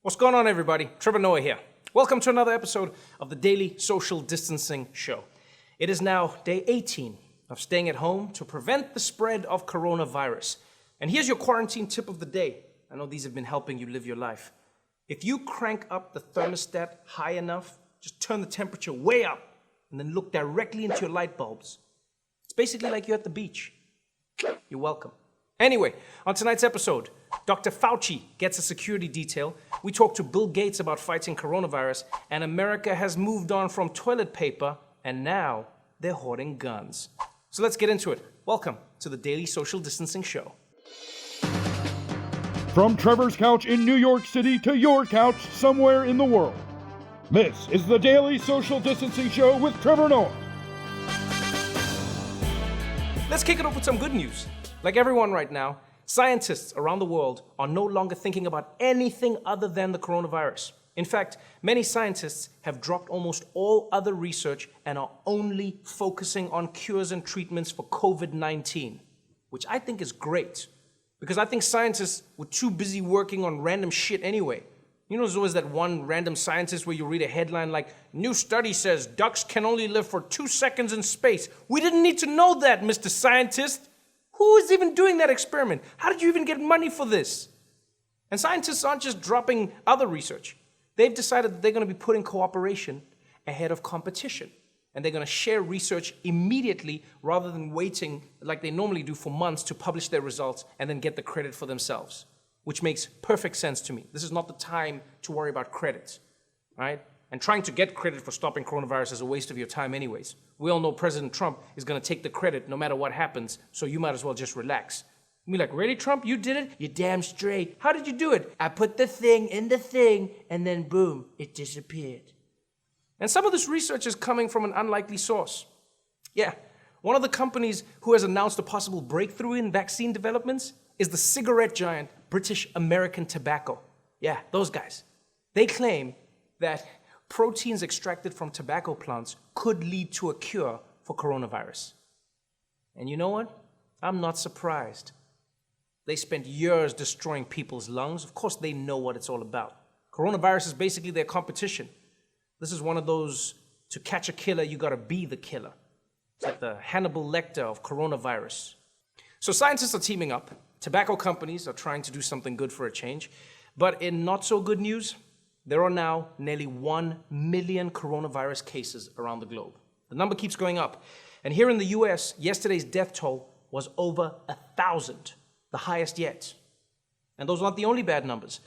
What's going on, everybody? Trevor Noah here. Welcome to another episode of the Daily Social Distancing Show. It is now day 18 of staying at home to prevent the spread of coronavirus. And here's your quarantine tip of the day. I know these have been helping you live your life. If you crank up the thermostat high enough, just turn the temperature way up and then look directly into your light bulbs. It's basically like you're at the beach. You're welcome. Anyway, on tonight's episode, Dr. Fauci gets a security detail. We talk to Bill Gates about fighting coronavirus, and America has moved on from toilet paper, and now they're hoarding guns. So let's get into it. Welcome to the Daily Social Distancing Show. From Trevor's couch in New York City to your couch somewhere in the world, this is the Daily Social Distancing Show with Trevor Noah. Let's kick it off with some good news. Like everyone right now, scientists around the world are no longer thinking about anything other than the coronavirus. In fact, many scientists have dropped almost all other research and are only focusing on cures and treatments for COVID-19, which I think is great, because I think scientists were too busy working on random shit anyway. You know, there's always that one random scientist where you read a headline like, "New study says ducks can only live for 2 seconds in space." We didn't need to know that, Mr. Scientist. Who is even doing that experiment? How did you even get money for this? And scientists aren't just dropping other research. They've decided that they're going to be putting cooperation ahead of competition. And they're going to share research immediately rather than waiting like they normally do for months to publish their results and then get the credit for themselves, which makes perfect sense to me. This is not the time to worry about credits, right? And trying to get credit for stopping coronavirus is a waste of your time anyways. We all know President Trump is going to take the credit no matter what happens, so you might as well just relax. Be like, "Really, Trump? You did it? You're damn straight. How did you do it?" "I put the thing in the thing, and then boom, it disappeared." And some of this research is coming from an unlikely source. Yeah, one of the companies who has announced a possible breakthrough in vaccine developments is the cigarette giant British American Tobacco. Yeah, those guys. They claim that proteins extracted from tobacco plants could lead to a cure for coronavirus. And you know what? I'm not surprised. They spent years destroying people's lungs. Of course, they know what it's all about. Coronavirus is basically their competition. This is one of those, to catch a killer, you gotta be the killer. It's like the Hannibal Lecter of coronavirus. So scientists are teaming up. Tobacco companies are trying to do something good for a change. But in not so good news, there are now nearly 1 million coronavirus cases around the globe. The number keeps going up. And here in the US, yesterday's death toll was over 1,000, the highest yet. And those aren't the only bad numbers.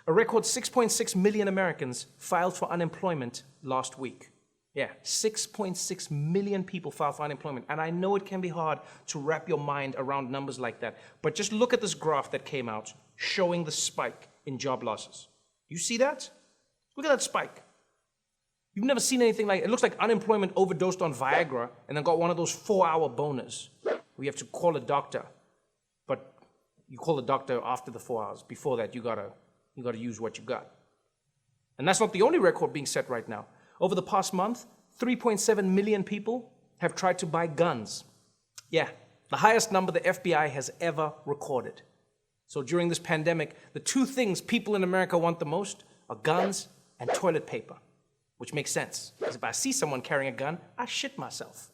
A record 6.6 million Americans filed for unemployment last week. Yeah, 6.6 million people filed for unemployment. And I know it can be hard to wrap your mind around numbers like that. But just look at this graph that came out showing the spike in job losses. You see that? Look at that spike. You've never seen anything like it. It looks like unemployment overdosed on Viagra and then got one of those 4-hour boners where you have to call a doctor. But you call the doctor after the 4 hours. Before that, you gotta use what you got. And that's not the only record being set right now. Over the past month, 3.7 million people have tried to buy guns. Yeah, the highest number the FBI has ever recorded. So during this pandemic, the two things people in America want the most are guns and toilet paper, which makes sense. Because if I see someone carrying a gun, I shit myself.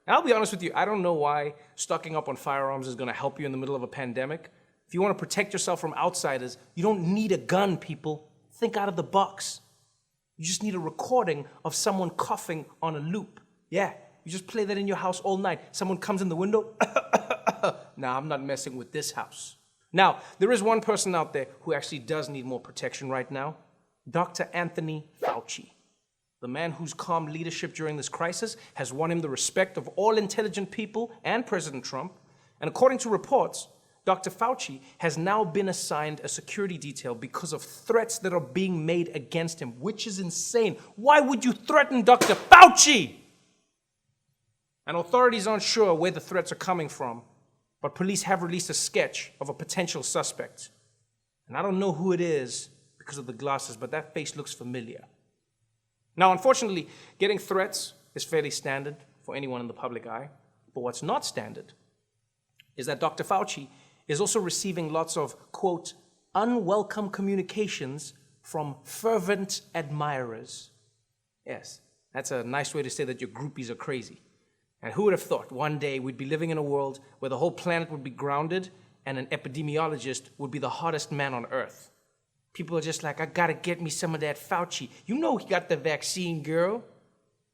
And I'll be honest with you, I don't know why stocking up on firearms is going to help you in the middle of a pandemic. If you want to protect yourself from outsiders, you don't need a gun, people. Think out of the box. You just need a recording of someone coughing on a loop. Yeah, you just play that in your house all night. Someone comes in the window. Nah, I'm not messing with this house. Now, there is one person out there who actually does need more protection right now. Dr. Anthony Fauci. The man whose calm leadership during this crisis has won him the respect of all intelligent people and President Trump. And according to reports, Dr. Fauci has now been assigned a security detail because of threats that are being made against him, which is insane. Why would you threaten Dr. Fauci? And authorities aren't sure where the threats are coming from, but police have released a sketch of a potential suspect. And I don't know who it is because of the glasses, but that face looks familiar. Now, unfortunately, getting threats is fairly standard for anyone in the public eye. But what's not standard is that Dr. Fauci is also receiving lots of, quote, unwelcome communications from fervent admirers. Yes, that's a nice way to say that your groupies are crazy. And who would have thought one day we'd be living in a world where the whole planet would be grounded and an epidemiologist would be the hottest man on earth? People are just like, I gotta get me some of that Fauci. You know he got the vaccine, girl.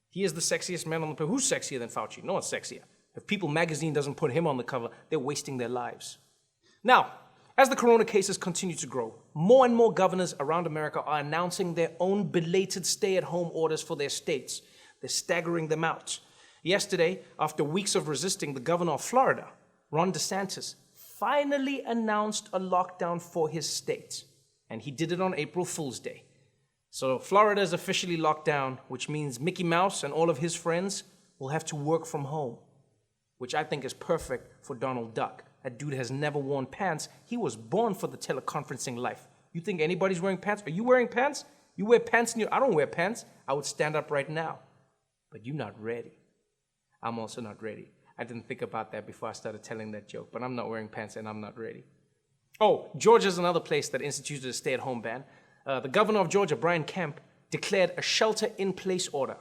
He is the sexiest man on the planet. Who's sexier than Fauci? No one's sexier. If People magazine doesn't put him on the cover, they're wasting their lives. Now, as the corona cases continue to grow, more and more governors around America are announcing their own belated stay-at-home orders for their states. They're staggering them out. Yesterday, after weeks of resisting, the governor of Florida, Ron DeSantis, finally announced a lockdown for his state. And he did it on April Fool's Day. So Florida is officially locked down, which means Mickey Mouse and all of his friends will have to work from home, which I think is perfect for Donald Duck. That dude has never worn pants. He was born for the teleconferencing life. You think anybody's wearing pants? Are you wearing pants? You wear pants in your... I don't wear pants. I would stand up right now. But you're not ready. I'm also not ready. I didn't think about that before I started telling that joke, but I'm not wearing pants and I'm not ready. Oh, Georgia's another place that instituted a stay-at-home ban. The governor of Georgia, Brian Kemp, declared a shelter-in-place order.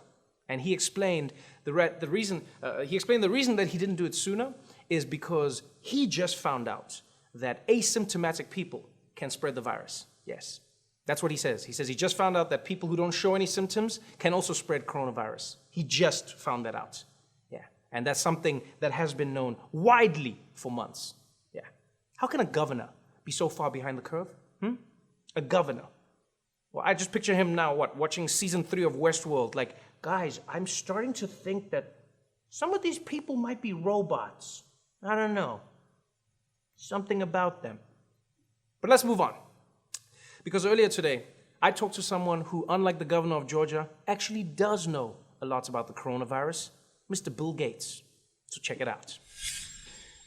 And he explained the reason that he didn't do it sooner is because he just found out that asymptomatic people can spread the virus. Yes, that's what he says. He says he just found out that people who don't show any symptoms can also spread coronavirus. He just found that out. Yeah, and that's something that has been known widely for months. Yeah, how can a governor be so far behind the curve? A governor. Well, I just picture him now, watching season 3 of Westworld, like, guys, I'm starting to think that some of these people might be robots. I don't know. Something about them. But let's move on. Because earlier today, I talked to someone who, unlike the governor of Georgia, actually does know a lot about the coronavirus, Mr. Bill Gates. So check it out.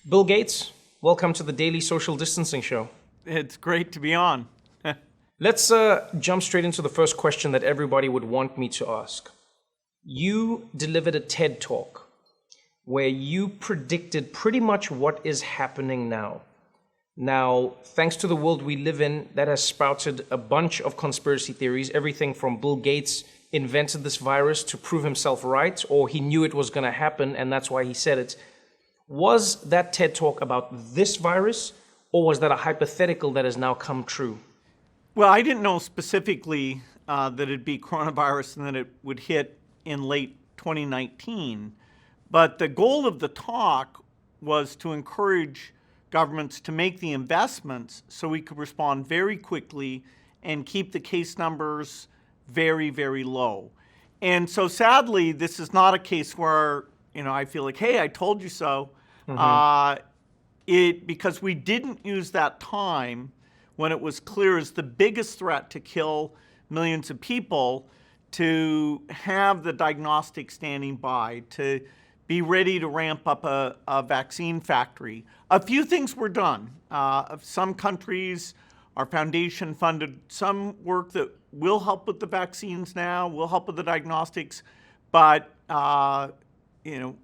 Bill Gates, welcome to the Daily Social Distancing Show. It's great to be on. Let's jump straight into the first question that everybody would want me to ask. You delivered a TED Talk where you predicted pretty much what is happening now. Now, thanks to the world we live in, that has sprouted a bunch of conspiracy theories, everything from Bill Gates invented this virus to prove himself right, or he knew it was going to happen and that's why he said it. Was that TED Talk about this virus, or was that a hypothetical that has now come true? Well, I didn't know specifically that it'd be coronavirus and that it would hit in late 2019. But the goal of the talk was to encourage governments to make the investments so we could respond very quickly and keep the case numbers very, very low. And so sadly, this is not a case where, I feel like, hey, I told you so. Because we didn't use that time when it was clear as the biggest threat to kill millions of people, to have the diagnostic standing by, to be ready to ramp up a vaccine factory. A few things were done. Some countries, our foundation funded some work that will help with the vaccines now, will help with the diagnostics, but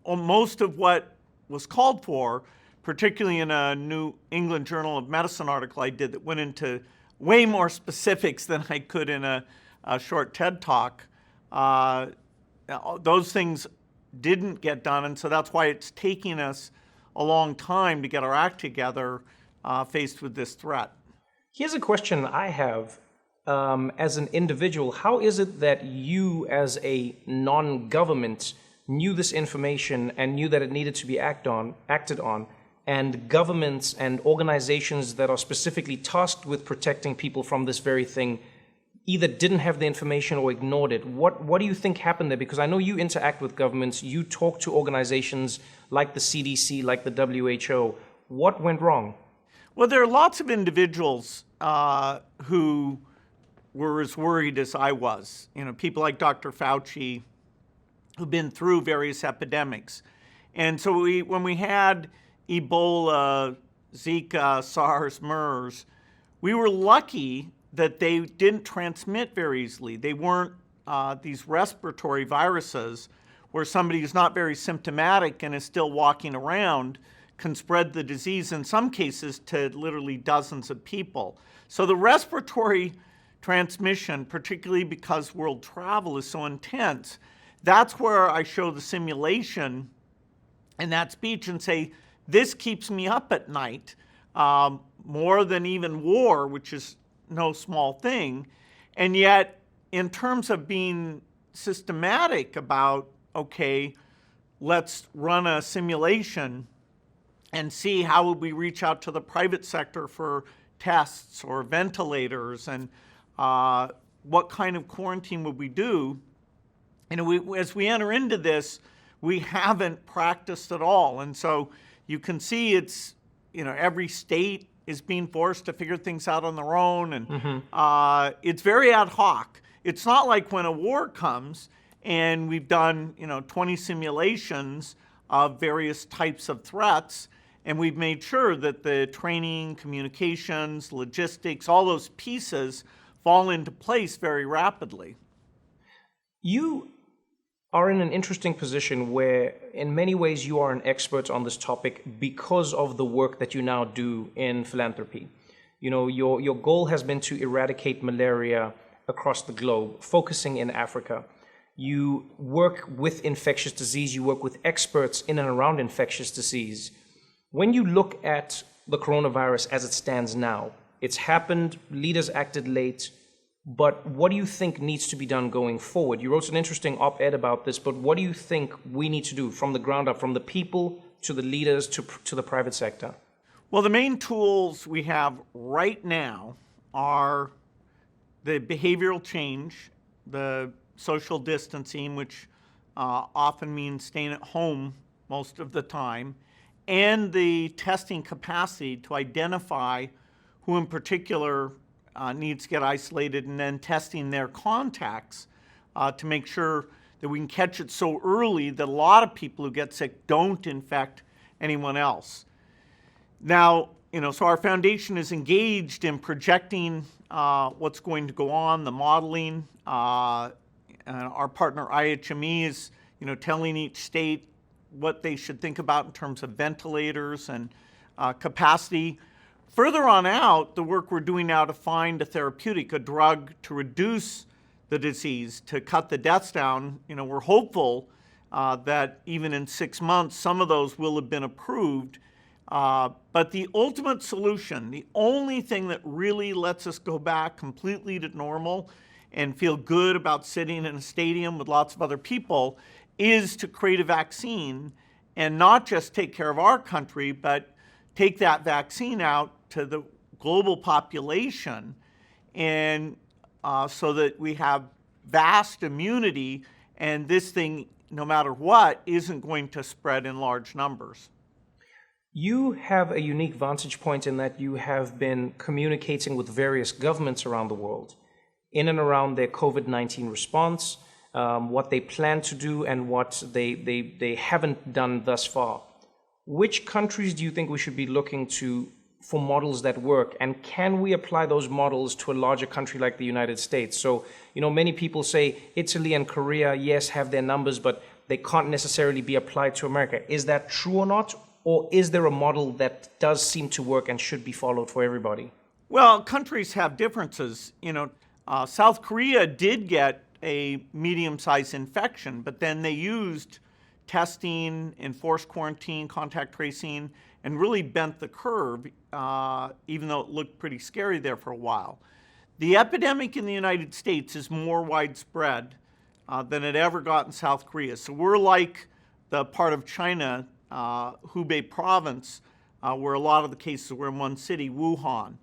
most of what was called for, particularly in a New England Journal of Medicine article I did that went into way more specifics than I could in a short TED Talk, those things didn't get done, and so that's why it's taking us a long time to get our act together faced with this threat. Here's a question I have as an individual. How is it that you, as a non-government, knew this information and knew that it needed to be acted on, and governments and organizations that are specifically tasked with protecting people from this very thing either didn't have the information or ignored it? What do you think happened there? Because I know you interact with governments, you talk to organizations like the CDC, like the WHO. What went wrong? Well, there are lots of individuals who were as worried as I was. People like Dr. Fauci, who've been through various epidemics. And so when we had Ebola, Zika, SARS, MERS, we were lucky that they didn't transmit very easily. They weren't these respiratory viruses where somebody who's not very symptomatic and is still walking around can spread the disease in some cases to literally dozens of people. So the respiratory transmission, particularly because world travel is so intense. That's where I show the simulation in that speech and say, this keeps me up at night more than even war, which is no small thing. And yet, in terms of being systematic about, okay, let's run a simulation and see how would we reach out to the private sector for tests or ventilators, and what kind of quarantine would we do? And as we enter into this, we haven't practiced at all. And so you can see it's, every state is being forced to figure things out on their own. And it's very ad hoc. It's not like when a war comes and we've done, 20 simulations of various types of threats, and we've made sure that the training, communications, logistics, all those pieces fall into place very rapidly. You are in an interesting position where, in many ways, you are an expert on this topic because of the work that you now do in philanthropy. Your goal has been to eradicate malaria across the globe, focusing in Africa. You work with infectious disease, you work with experts in and around infectious disease. When you look at the coronavirus as it stands now, it's happened, leaders acted late, but what do you think needs to be done going forward? You wrote an interesting op-ed about this, but what do you think we need to do from the ground up, from the people to the leaders to the private sector? Well, the main tools we have right now are the behavioral change, the social distancing, which often means staying at home most of the time, and the testing capacity to identify who in particular needs to get isolated, and then testing their contacts to make sure that we can catch it so early that a lot of people who get sick don't infect anyone else. Now, so our foundation is engaged in projecting what's going to go on, the modeling. Our partner IHME is, telling each state what they should think about in terms of ventilators and capacity. Further on out, the work we're doing now to find a therapeutic, a drug to reduce the disease, to cut the deaths down, we're hopeful that even in 6 months, some of those will have been approved. But the ultimate solution, the only thing that really lets us go back completely to normal and feel good about sitting in a stadium with lots of other people, is to create a vaccine and not just take care of our country, but take that vaccine out to the global population, and so that we have vast immunity, and this thing, no matter what, isn't going to spread in large numbers. You have a unique vantage point in that you have been communicating with various governments around the world in and around their COVID-19 response, what they plan to do and what they haven't done thus far. Which countries do you think we should be looking to for models that work? And can we apply those models to a larger country like the United States? So, many people say Italy and Korea, yes, have their numbers, but they can't necessarily be applied to America. Is that true or not? Or is there a model that does seem to work and should be followed for everybody? Well, countries have differences. South Korea did get a medium-sized infection, but then they used testing, enforced quarantine, contact tracing, and really bent the curve, even though it looked pretty scary there for a while. The epidemic in the United States is more widespread than it ever got in South Korea. So we're like the part of China, Hubei province, where a lot of the cases were in one city, Wuhan.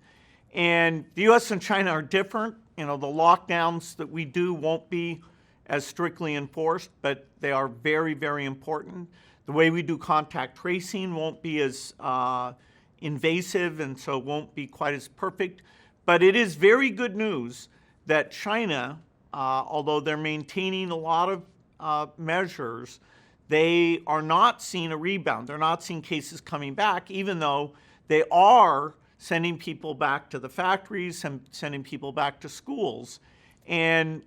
And the US and China are different. The lockdowns that we do won't be as strictly enforced, but they are very, very important. The way we do contact tracing won't be as invasive, and so won't be quite as perfect. But it is very good news that China, although they're maintaining a lot of measures, they are not seeing a rebound. They're not seeing cases coming back, even though they are sending people back to the factories and sending people back to schools. And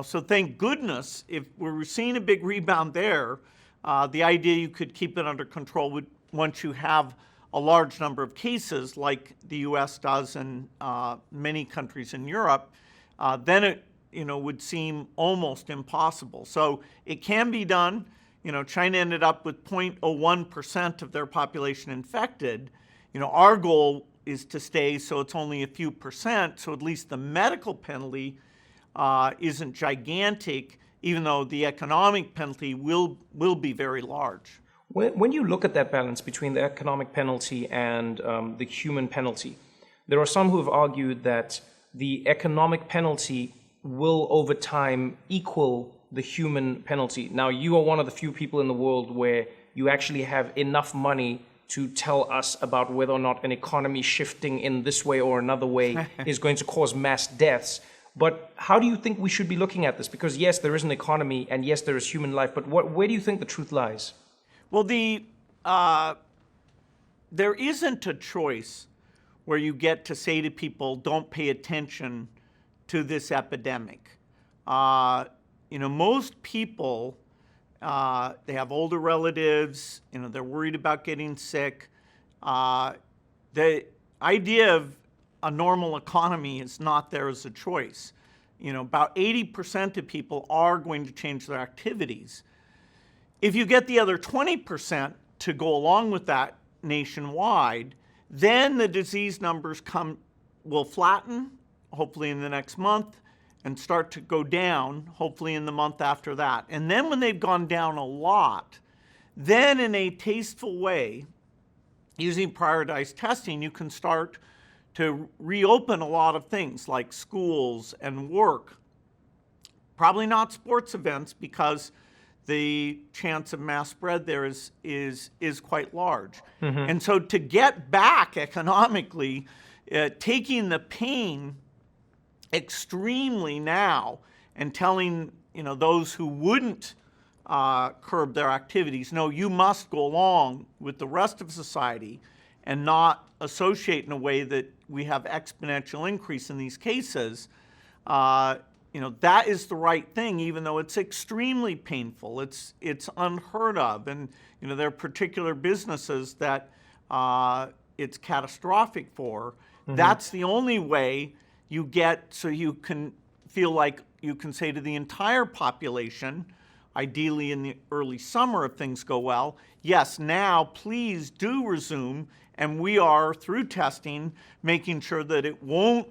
so thank goodness, if we're seeing a big rebound there, the idea you could keep it under control would, once you have a large number of cases like the US does and many countries in Europe, then it would seem almost impossible. So it can be done. China ended up with 0.01% of their population infected. Our goal is to stay so it's only a few percent, so at least the medical penalty isn't gigantic, even though the economic penalty will be very large. When you look at that balance between the economic penalty and the human penalty, there are some who have argued that the economic penalty will over time equal the human penalty. Now, you are one of the few people in the world where you actually have enough money to tell us about whether or not an economy shifting in this way or another way is going to cause mass deaths. But how do you think we should be looking at this? Because yes, there is an economy and yes, there is human life, but where do you think the truth lies? Well, there isn't a choice where you get to say to people, don't pay attention to this epidemic. Most people, they have older relatives, they're worried about getting sick. The idea of a normal economy is not there as a choice. About 80% of people are going to change their activities. If you get the other 20% to go along with that nationwide, then the disease numbers will flatten, hopefully in the next month, and start to go down, hopefully in the month after that. And then when they've gone down a lot, then in a tasteful way, using prioritized testing, you can start to reopen a lot of things like schools and work. Probably not sports events because the chance of mass spread there is quite large. Mm-hmm. And so to get back economically, taking the pain extremely now and telling those who wouldn't curb their activities, no, you must go along with the rest of society and not associate in a way that we have exponential increase in these cases, that is the right thing, even though it's extremely painful. It's unheard of, and there are particular businesses that it's catastrophic for. Mm-hmm. That's the only way you get so you can feel like you can say to the entire population, ideally in the early summer if things go well, yes, now please do resume, and we are, through testing, making sure that it won't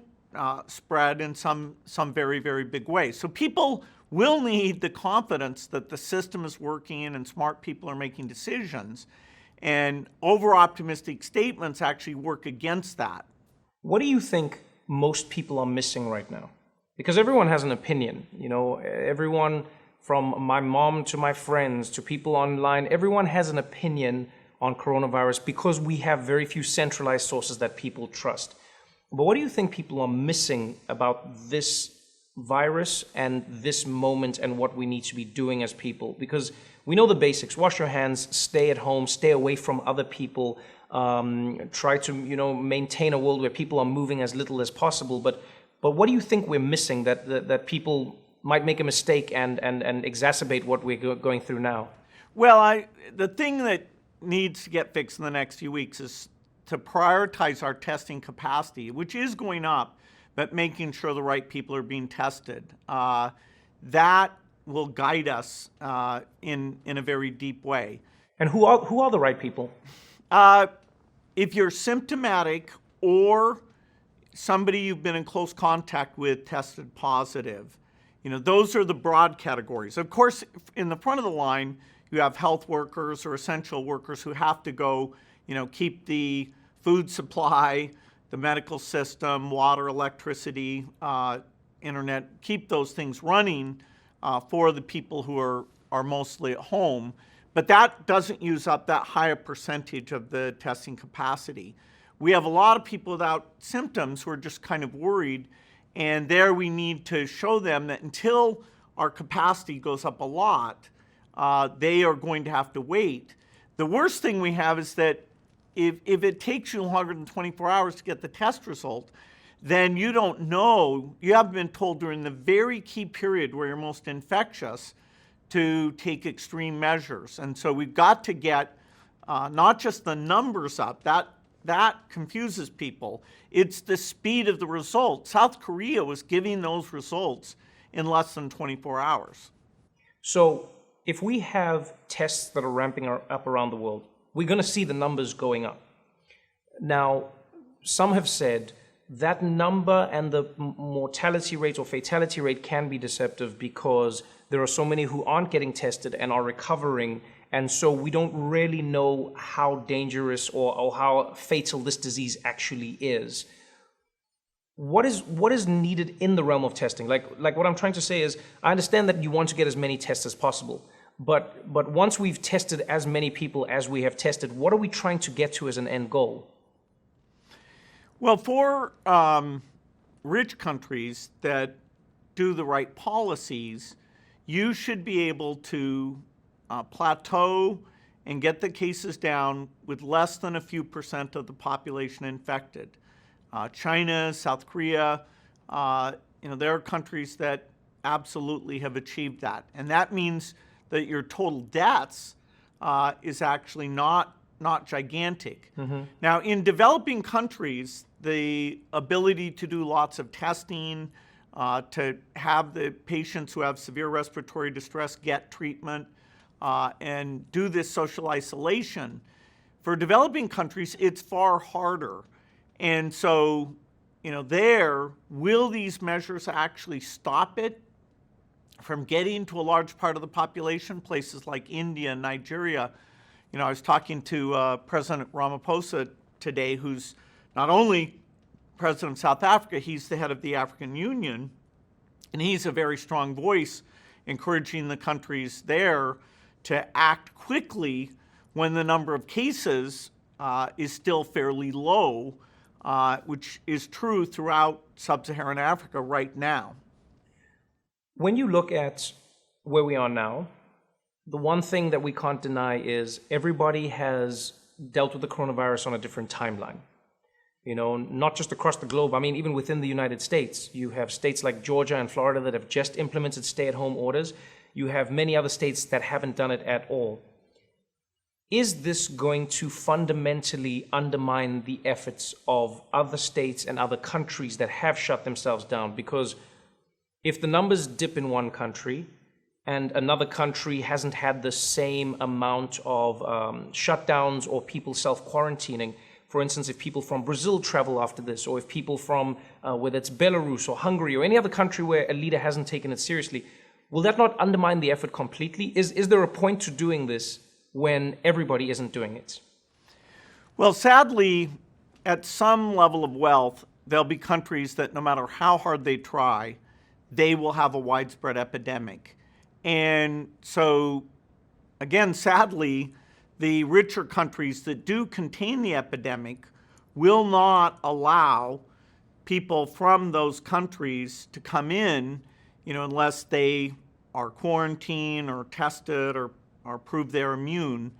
spread in some very, very big way. So people will need the confidence that the system is working and smart people are making decisions, and over-optimistic statements actually work against that. What do you think most people are missing right now? Because everyone has an opinion, everyone from my mom to my friends to people online, everyone has an opinion on coronavirus because we have very few centralized sources that people trust. But what do you think people are missing about this virus and this moment and what we need to be doing as people? Because we know the basics: wash your hands, stay at home, stay away from other people, try to maintain a world where people are moving as little as possible. But what do you think we're missing that people might make a mistake and exacerbate what we're going through now? Well, the thing that needs to get fixed in the next few weeks is to prioritize our testing capacity, which is going up, but making sure the right people are being tested. That will guide us in a very deep way. And who are the right people? If you're symptomatic or somebody you've been in close contact with tested positive, those are the broad categories. Of course, in the front of the line, you have health workers or essential workers who have to go, keep the food supply, the medical system, water, electricity, internet, keep those things running for the people who are mostly at home. But that doesn't use up that high a percentage of the testing capacity. We have a lot of people without symptoms who are just kind of worried, and there we need to show them that until our capacity goes up a lot, they are going to have to wait. The worst thing we have is that if it takes you longer than 24 hours to get the test result, then you don't know, you haven't been told during the very key period where you're most infectious to take extreme measures. And so we've got to get not just the numbers up, that that confuses people. It's the speed of the results. South Korea was giving those results in less than 24 hours. So if we have tests that are ramping up around the world, we're going to see the numbers going up. Now, some have said that number and the mortality rate or fatality rate can be deceptive because there are so many who aren't getting tested and are recovering, and so we don't really know how dangerous or how fatal this disease actually is. What is needed in the realm of testing? Like what I'm trying to say is, I understand that you want to get as many tests as possible, but once we've tested as many people as we have tested, what are we trying to get to as an end goal? Well, for rich countries that do the right policies, you should be able to plateau and get the cases down with less than a few percent of the population infected. China, South Korea, there are countries that absolutely have achieved that. And that means that your total deaths is actually not gigantic. Mm-hmm. Now, in developing countries, the ability to do lots of testing, to have the patients who have severe respiratory distress get treatment, and do this social isolation, for developing countries, it's far harder. And so, will these measures actually stop it from getting to a large part of the population? Places like India and Nigeria. I was talking to President Ramaphosa today, who's not only president of South Africa, he's the head of the African Union, and he's a very strong voice encouraging the countries there to act quickly when the number of cases is still fairly low, which is true throughout sub-Saharan Africa right now. When you look at where we are now, the one thing that we can't deny is everybody has dealt with the coronavirus on a different timeline. Not just across the globe. I mean, even within the United States, you have states like Georgia and Florida that have just implemented stay-at-home orders. You have many other states that haven't done it at all. Is this going to fundamentally undermine the efforts of other states and other countries that have shut themselves down? Because if the numbers dip in one country and another country hasn't had the same amount of shutdowns or people self-quarantining, for instance, if people from Brazil travel after this, or if people from, whether it's Belarus or Hungary or any other country where a leader hasn't taken it seriously, will that not undermine the effort completely? Is there a point to doing this when everybody isn't doing it? Well, sadly, at some level of wealth, there'll be countries that no matter how hard they try, they will have a widespread epidemic. And so, again, sadly, the richer countries that do contain the epidemic will not allow people from those countries to come in, unless they are quarantined or tested or prove they're immune.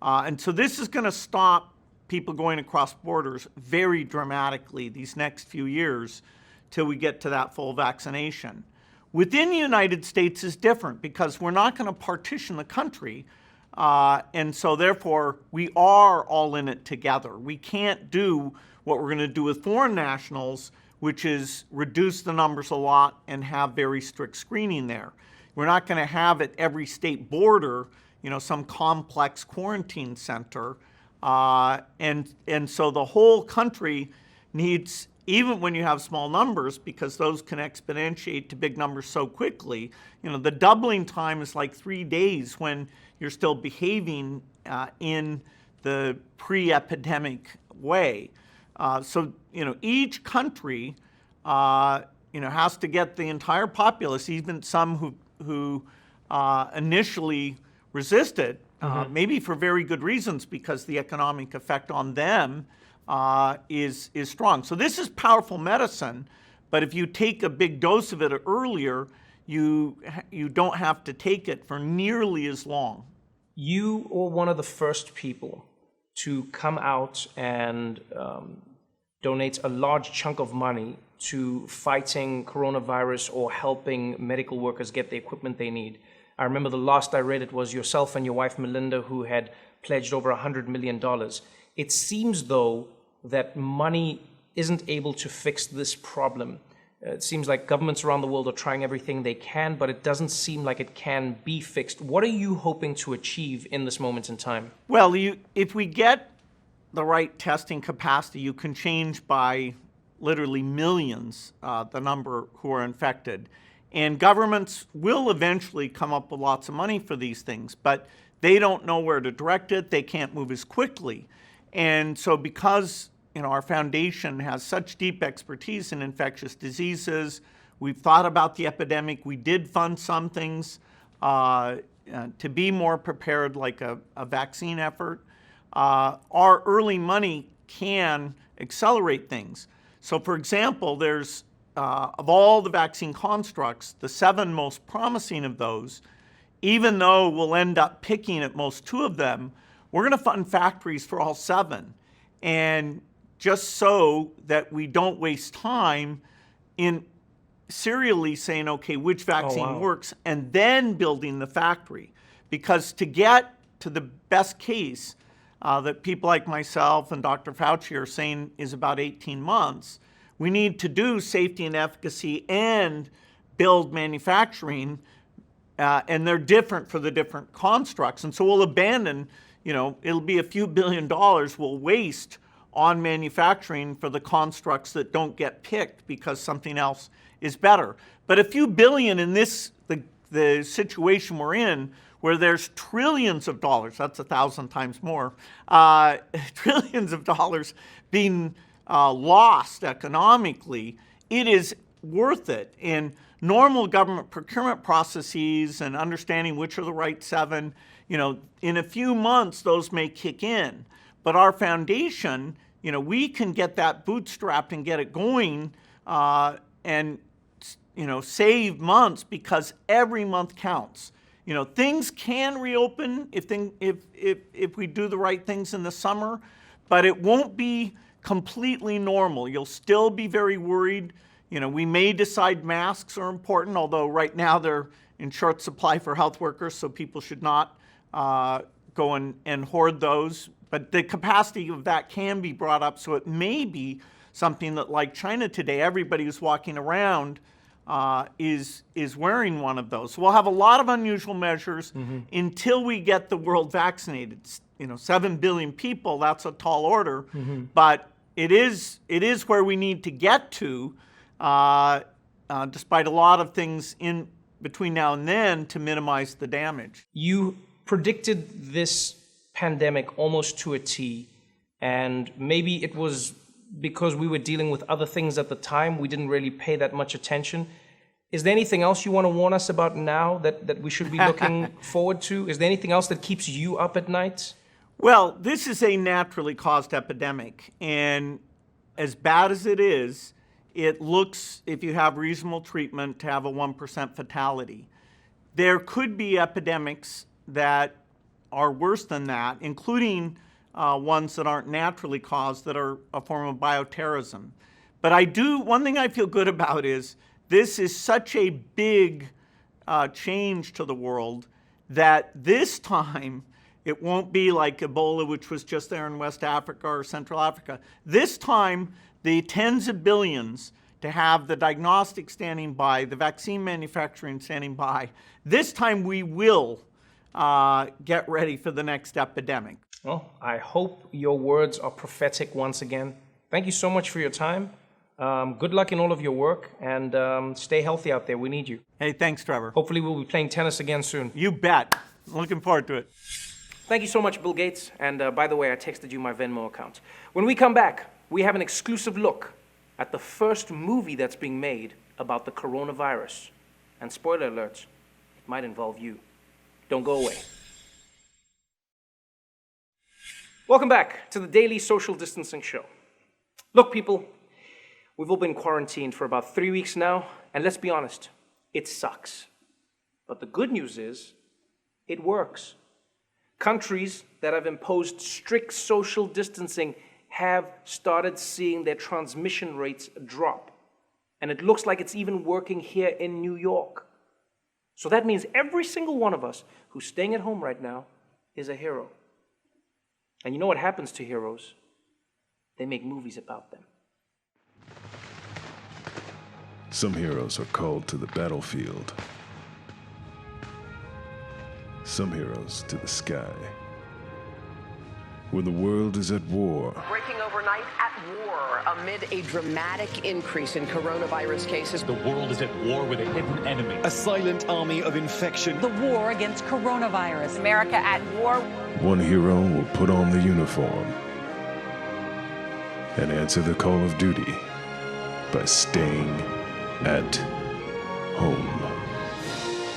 And so this is going to stop people going across borders very dramatically these next few years till we get to that full vaccination. Within the United States is different because we're not going to partition the country. And so therefore, we are all in it together. We can't do what we're going to do with foreign nationals, which is reduce the numbers a lot and have very strict screening there. We're not going to have at every state border, some complex quarantine center. And so the whole country needs, even when you have small numbers, because those can exponentiate to big numbers so quickly, the doubling time is like 3 days when you're still behaving in the pre-epidemic way. So each country, has to get the entire populace, even some who initially resisted, maybe for very good reasons, because the economic effect on them is strong. So this is powerful medicine, but if you take a big dose of it earlier, you don't have to take it for nearly as long. You were one of the first people to come out and donate a large chunk of money to fighting coronavirus or helping medical workers get the equipment they need. I remember the last I read it was yourself and your wife Melinda who had pledged over $100 million. It seems though that money isn't able to fix this problem. It seems like governments around the world are trying everything they can, but it doesn't seem like it can be fixed. What are you hoping to achieve in this moment in time? Well, if we get the right testing capacity, you can change by literally millions the number who are infected. And governments will eventually come up with lots of money for these things, but they don't know where to direct it. They can't move as quickly. And so because our foundation has such deep expertise in infectious diseases, we've thought about the epidemic. We did fund some things to be more prepared, like a vaccine effort. Our early money can accelerate things. So for example, there's, of all the vaccine constructs, the 7 most promising of those, even though we'll end up picking at most 2 of them, we're going to fund factories for all 7. And just so that we don't waste time in serially saying, okay, which vaccine works, and then building the factory. Because to get to the best case that people like myself and Dr. Fauci are saying is about 18 months, we need to do safety and efficacy and build manufacturing, and they're different for the different constructs. And so we'll abandon, it'll be a few $1 billion we'll waste on manufacturing for the constructs that don't get picked because something else is better. But a few billion in the situation we're in, where there's trillions of dollars, that's 1,000 times more, trillions of dollars being lost economically, it is worth it. And normal government procurement processes and understanding which are the right 7, in a few months those may kick in. But our foundation, we can get that bootstrapped and get it going and, save months because every month counts. Things can reopen if we do the right things in the summer, but it won't be completely normal. You'll still be very worried. We may decide masks are important, although right now they're in short supply for health workers, so people should not go and hoard those. But the capacity of that can be brought up, so it may be something that, like China today, everybody who's walking around is wearing one of those. So we'll have a lot of unusual measures until we get the world vaccinated. 7 billion people, that's a tall order, but it is where we need to get to, despite a lot of things in between now and then to minimize the damage. You predicted this pandemic almost to a T, and maybe it was because we were dealing with other things at the time, we didn't really pay that much attention. Is there anything else you want to warn us about now that we should be looking forward to? Is there anything else that keeps you up at night? Well, this is a naturally caused epidemic, and as bad as it is, it looks, if you have reasonable treatment, to have a 1% fatality. There could be epidemics that are worse than that, including ones that aren't naturally caused, that are a form of bioterrorism. But one thing I feel good about is this is such a big change to the world that this time it won't be like Ebola, which was just there in West Africa or Central Africa. This time, the tens of billions to have the diagnostic standing by, the vaccine manufacturing standing by, this time we will get ready for the next epidemic. Well, I hope your words are prophetic once again. Thank you so much for your time. Good luck in all of your work, and stay healthy out there. We need you. Hey, thanks, Trevor. Hopefully we'll be playing tennis again soon. You bet. Looking forward to it. Thank you so much, Bill Gates. And by the way, I texted you my Venmo account. When we come back, we have an exclusive look at the first movie that's being made about the coronavirus. And spoiler alert, it might involve you. Don't go away. Welcome back to the Daily Social Distancing Show. Look, people, we've all been quarantined for about 3 weeks now, and let's be honest, it sucks. But the good news is, it works. Countries that have imposed strict social distancing have started seeing their transmission rates drop. And it looks like it's even working here in New York. So that means every single one of us who's staying at home right now is a hero. And you know what happens to heroes? they make movies about them. Some heroes are called to the battlefield. Some heroes to the sky. When the world is at war, Breaking overnight at war amid a dramatic increase in coronavirus cases. The world is at war with a hidden enemy. A silent army of infection. The war against coronavirus. America at war. one hero will put on the uniform and answer the call of duty by staying at home.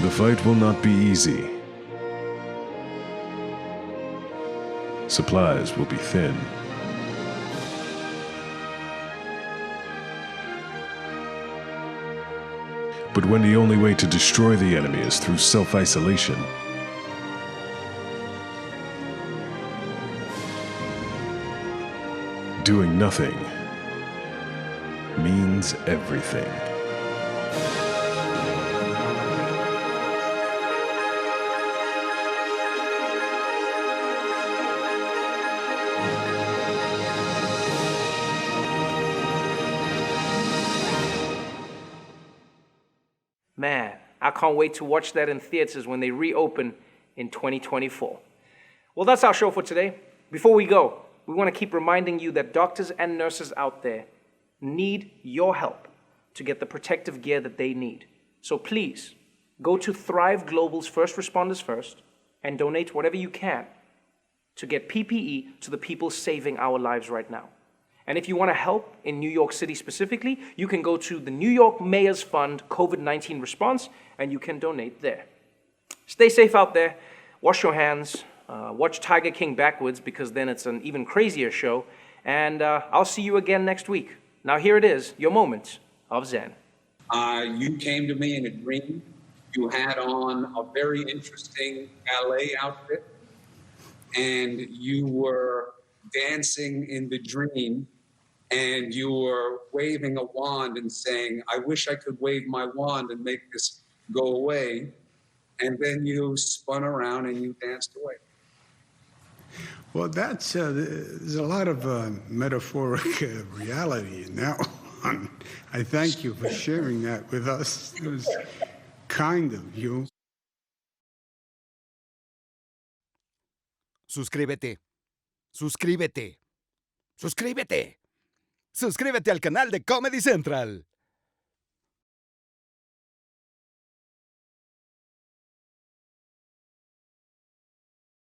The fight will not be easy. Supplies will be thin. But when the only way to destroy the enemy is through self-isolation, doing nothing means everything. Man, I can't wait to watch that in theaters when they reopen in 2024. Well, that's our show for today. Before we go, we want to keep reminding you that doctors and nurses out there need your help to get the protective gear that they need. So please, go to Thrive Global's First Responders First and donate whatever you can to get PPE to the people saving our lives right now. And if you want to help in New York City specifically, you can go to the New York Mayor's Fund COVID-19 response and you can donate there. Stay safe out there. Wash your hands. Watch Tiger King backwards because then it's an even crazier show. And I'll see you again next week. Now here it is, your moment of Zen. You came to me in a dream. You had on a very interesting ballet outfit, and you were dancing in the dream, and you were waving a wand and saying, "I wish I could wave my wand and make this go away." And then you spun around and you danced away. Well, that's there's a lot of metaphoric reality in that one. I thank you for sharing that with us. It was kind of you. Suscríbete. Suscríbete. Suscríbete. Suscríbete al canal de Comedy Central.